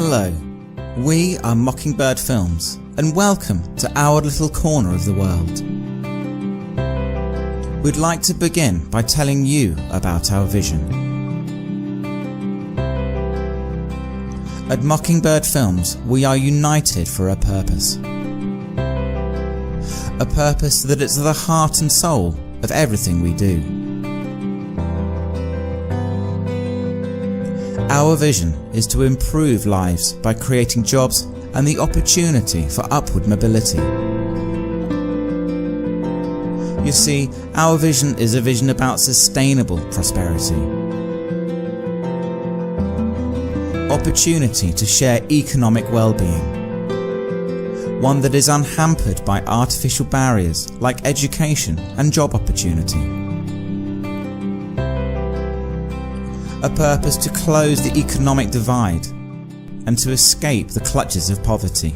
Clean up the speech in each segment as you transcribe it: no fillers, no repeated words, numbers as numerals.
Hello, we are Mockingbird Films and welcome to our little corner of the world. We'd like to begin by telling you about our vision. At Mockingbird Films, we are united for a purpose. A purpose that is the heart and soul of everything we do. Our vision is to improve lives by creating jobs and the opportunity for upward mobility. You see, our vision is a vision about sustainable prosperity. Opportunity to share economic well-being. One that is unhampered by artificial barriers like education and job opportunity. A purpose to close the economic divide and to escape the clutches of poverty.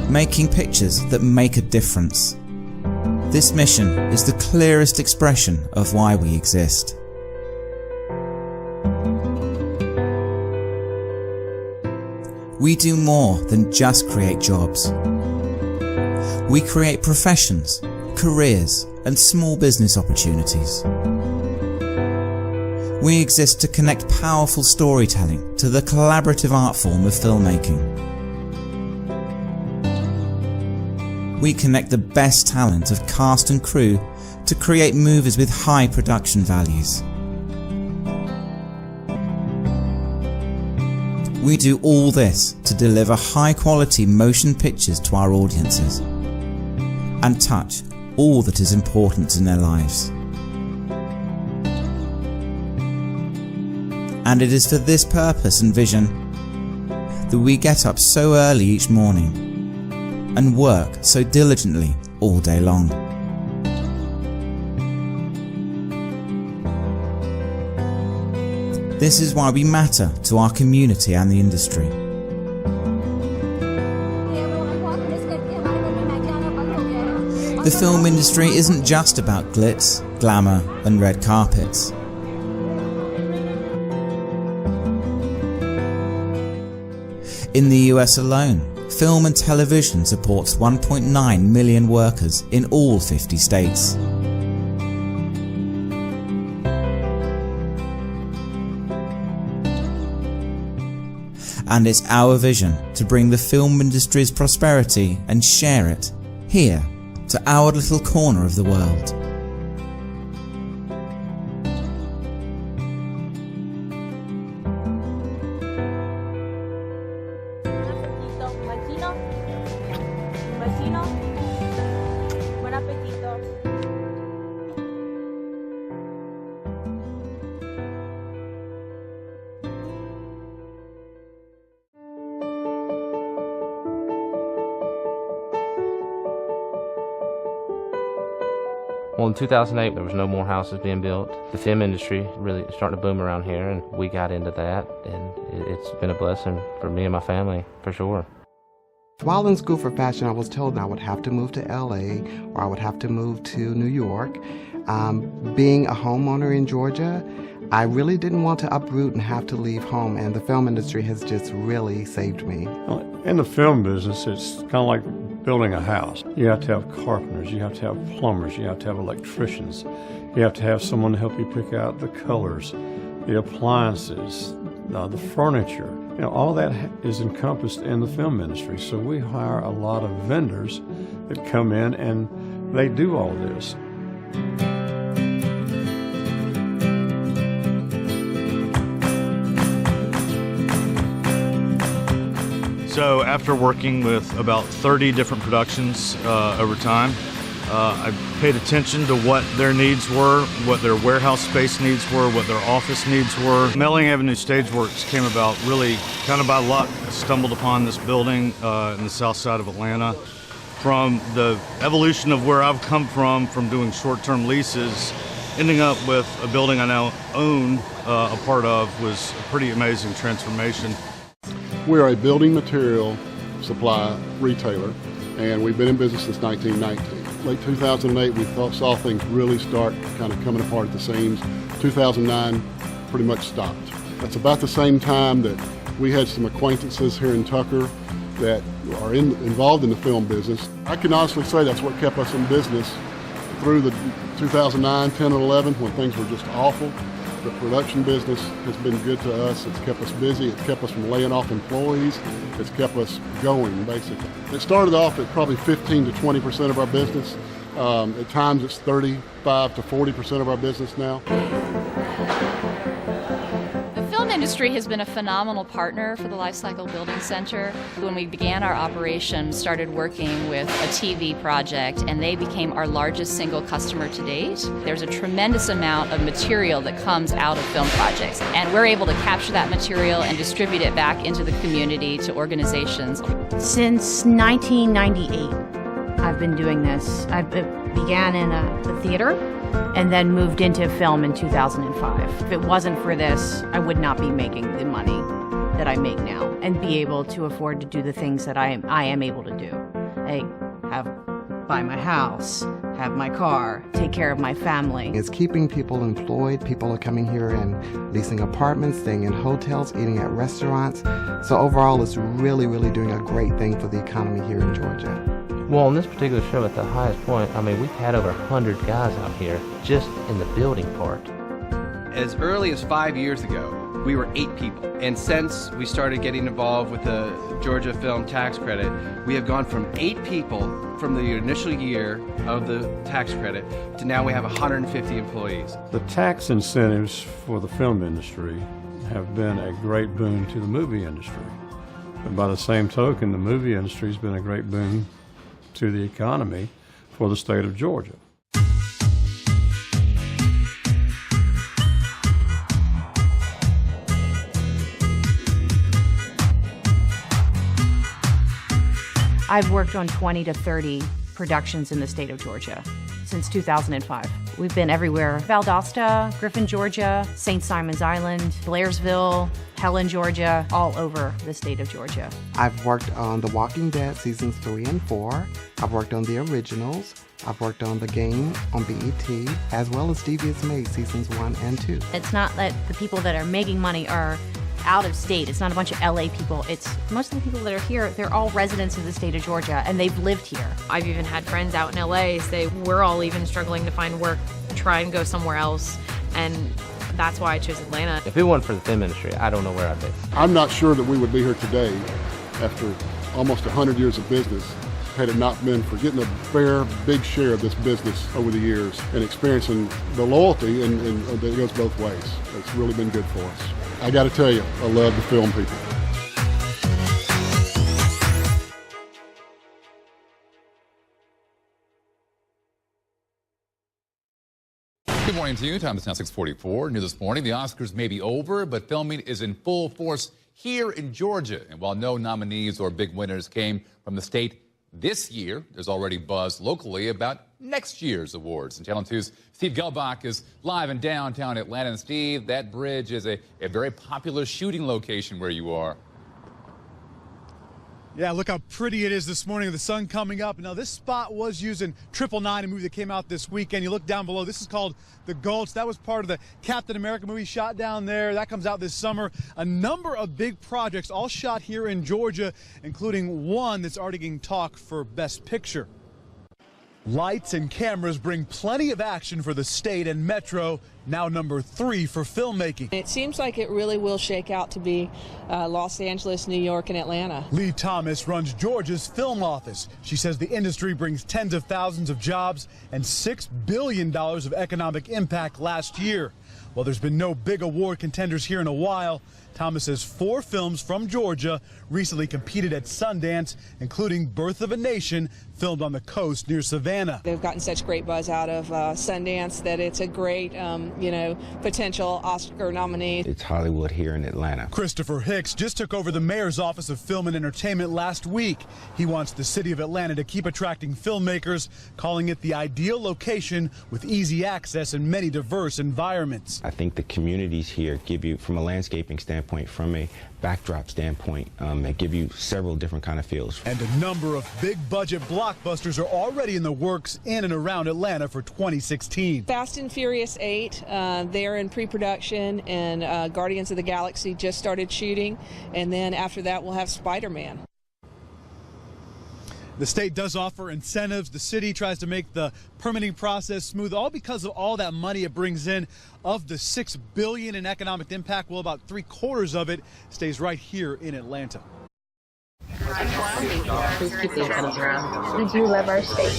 Making pictures that make a difference. This mission is the clearest expression of why we exist. We do more than just create jobs. We create professions, careers, and small business opportunities. We exist to connect powerful storytelling to the collaborative art form of filmmaking. We connect the best talent of cast and crew to create movies with high production values. We do all this to deliver high-quality motion pictures to our audiences and touch all that is important in their lives. And it is for this purpose and vision that we get up so early each morning and work so diligently all day long. This is why we matter to our community and the industry. The film industry isn't just about glitz, glamour, and red carpets. In the US alone, film and television supports 1.9 million workers in all 50 states. And it's our vision to bring the film industry's prosperity and share it here to our little corner of the world. Well, in 2008, there was no more houses being built. The film industry really starting to boom around here, and we got into that, and it's been a blessing for me and my family, for sure. While in school for fashion, I was told I would have to move to LA or I would have to move to New York. Being a homeowner in Georgia, I really didn't want to uproot and have to leave home, and the film industry has just really saved me. In the film business, it's kind of like building a house. You have to have carpenters, you have to have plumbers, you have to have electricians, you have to have someone to help you pick out the colors, the appliances, the furniture. All that is encompassed in the film industry. So we hire a lot of vendors that come in and they do all this. So after working with about 30 different productions over time, I paid attention to what their needs were, what their warehouse space needs were, what their office needs were. Melling Avenue Stageworks came about really kind of by luck. I stumbled upon this building in the south side of Atlanta. From the evolution of where I've come from doing short-term leases, ending up with a building I now own a part of was a pretty amazing transformation. We're a building material supply retailer, and we've been in business since 1919. late 2008, we saw things really start kind of coming apart at the seams. 2009 pretty much stopped. That's about the same time that we had some acquaintances here in Tucker that are involved in the film business. I can honestly say that's what kept us in business through the 2009, 10, and 11 when things were just awful. The production business has been good to us. It's kept us busy. It's kept us from laying off employees. It's kept us going, basically. It started off at probably 15 to 20% of our business. At times it's 35 to 40% of our business now. The film industry has been a phenomenal partner for the Lifecycle Building Center. When we began our operation, started working with a TV project, and they became our largest single customer to date. There's a tremendous amount of material that comes out of film projects, and we're able to capture that material and distribute it back into the community to organizations. Since 1998, I've been doing this. I began in the theater and then moved into film in 2005. If it wasn't for this, I would not be making the money that I make now and be able to afford to do the things that I am able to do. Buy my house, have my car, take care of my family. It's keeping people employed. People are coming here and leasing apartments, staying in hotels, eating at restaurants. So overall, it's really, really doing a great thing for the economy here in Georgia. Well, on this particular show, at the highest point, I mean, we've had over 100 guys out here just in the building part. As early as 5 years ago, we were 8 people. And since we started getting involved with the Georgia Film Tax Credit, we have gone from 8 people from the initial year of the tax credit to now we have 150 employees. The tax incentives for the film industry have been a great boon to the movie industry. But by the same token, the movie industry has been a great boon to the economy for the state of Georgia. I've worked on 20 to 30 productions in the state of Georgia since 2005. We've been everywhere: Valdosta, Griffin, Georgia, St. Simons Island, Blairsville, Helen, Georgia, all over the state of Georgia. I've worked on The Walking Dead seasons 3 and 4. I've worked on the originals. I've worked on The Game on BET, as well as Devious Made seasons 1 and 2. It's not that the people that are making money are out of state. It's not a bunch of LA people. It's most of the people that are here, they're all residents of the state of Georgia, and they've lived here. I've even had friends out in LA say, we're all even struggling to find work, try and go somewhere else, and that's why I chose Atlanta. If it wasn't for the film industry, I don't know where I'd be. I'm not sure that we would be here today after almost 100 years of business had it not been for getting a fair, big share of this business over the years and experiencing the loyalty, and it goes both ways. It's really been good for us. I got to tell you, I love the film people. Good morning to you. Time is now 6:44. New this morning, the Oscars may be over, but filming is in full force here in Georgia. And while no nominees or big winners came from the state this year, there's already buzz locally about next year's awards. And Channel 2's Steve Gelbach is live in downtown Atlanta. And Steve, that bridge is a very popular shooting location where you are. Yeah, look how pretty it is this morning with the sun coming up. Now, this spot was used in 999, a movie that came out this weekend. You look down below, this is called The Gulch. That was part of the Captain America movie shot down there. That comes out this summer. A number of big projects all shot here in Georgia, including one that's already getting talk for Best Picture. Lights and cameras bring plenty of action for the state, and Metro now number 3 for filmmaking. It seems like it really will shake out to be Los Angeles, New York, and Atlanta. Lee Thomas runs Georgia's film office. She says the industry brings tens of thousands of jobs and $6 billion of economic impact last year. While there's been no big award contenders here in a while, Thomas says 4 films from Georgia recently competed at Sundance, including Birth of a Nation, filmed on the coast near Savannah. They've gotten such great buzz out of Sundance that it's a great, potential Oscar nominee. It's Hollywood here in Atlanta. Christopher Hicks just took over the mayor's office of film and entertainment last week. He wants the city of Atlanta to keep attracting filmmakers, calling it the ideal location with easy access and many diverse environments. I think the communities here give you, from a landscaping standpoint, from a backdrop standpoint and give you several different kind of feels. And a number of big budget blockbusters are already in the works in and around Atlanta for 2016. Fast and Furious 8, they're in pre-production, and Guardians of the Galaxy just started shooting, and then after that we'll have Spider-Man. The state does offer incentives. The city tries to make the permitting process smooth, all because of all that money it brings in. Of the $6 billion in economic impact, well, about 3/4 of it stays right here in Atlanta. Please keep the antennas around. We do love our state.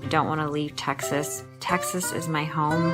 I don't want to leave Texas. Texas is my home.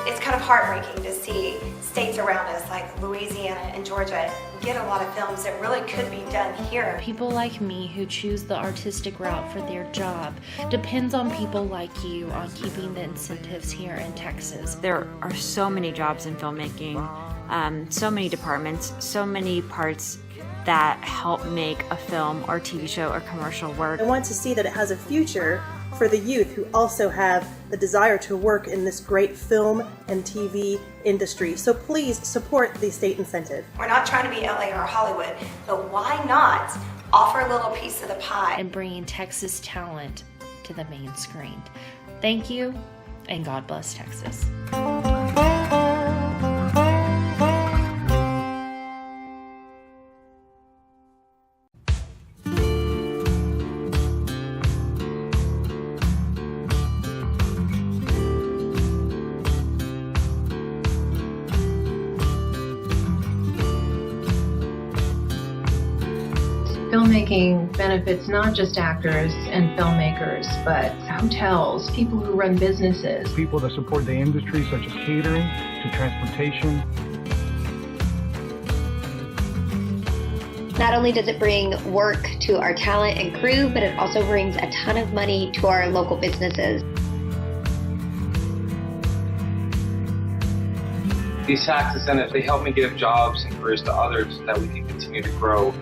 It's kind of heartbreaking to see states around us like Louisiana and Georgia get a lot of films that really could be done here. People like me who choose the artistic route for their job depends on people like you on keeping the incentives here in Texas. There are so many jobs in filmmaking, so many departments, so many parts that help make a film or TV show or commercial work. I want to see that it has a future for the youth who also have the desire to work in this great film and TV industry. So please support the state incentive. We're not trying to be LA or Hollywood, but why not offer a little piece of the pie? And bringing Texas talent to the main screen. Thank you, and God bless Texas. Filmmaking benefits not just actors and filmmakers, but hotels, people who run businesses. People that support the industry, such as catering, to transportation. Not only does it bring work to our talent and crew, but it also brings a ton of money to our local businesses. These tax incentives, they help me give jobs and careers to others so that we can continue to grow.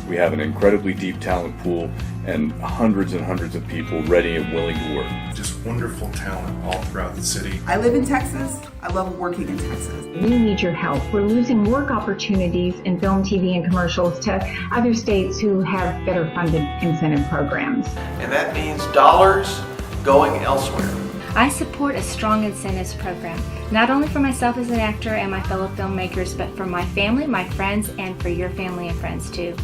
We have an incredibly deep talent pool and hundreds of people ready and willing to work. Just wonderful talent all throughout the city. I live in Texas. I love working in Texas. We need your help. We're losing work opportunities in film, TV, and commercials to other states who have better funded incentive programs. And that means dollars going elsewhere. I support a strong incentives program, not only for myself as an actor and my fellow filmmakers, but for my family, my friends, and for your family and friends too.